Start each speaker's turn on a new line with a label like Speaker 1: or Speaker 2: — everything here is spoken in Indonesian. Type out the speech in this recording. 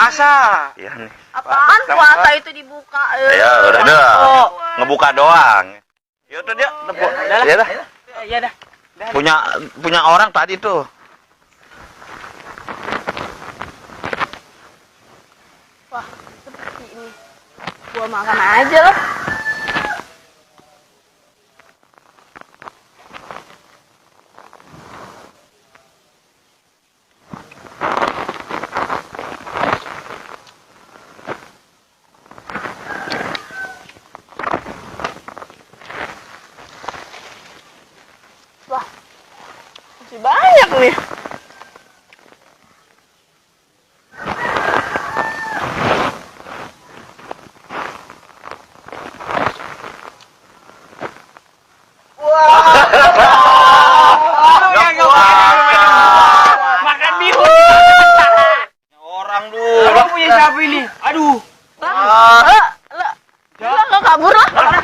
Speaker 1: puasa.
Speaker 2: Iya nih.
Speaker 3: Apaan puasa itu dibuka?
Speaker 2: Ya udah dah. Ngebuka doang. Ya udah dia. Ya dah.
Speaker 1: Iya dah.
Speaker 2: Punya orang tadi tuh.
Speaker 3: Wah, seperti ini. Gua makan aja lah. Wah, masih banyak nih.
Speaker 1: Makan bihun.
Speaker 2: Orang dulu.
Speaker 1: Abang punya siapa ini? Aduh.
Speaker 3: Lah, lo kabur lah.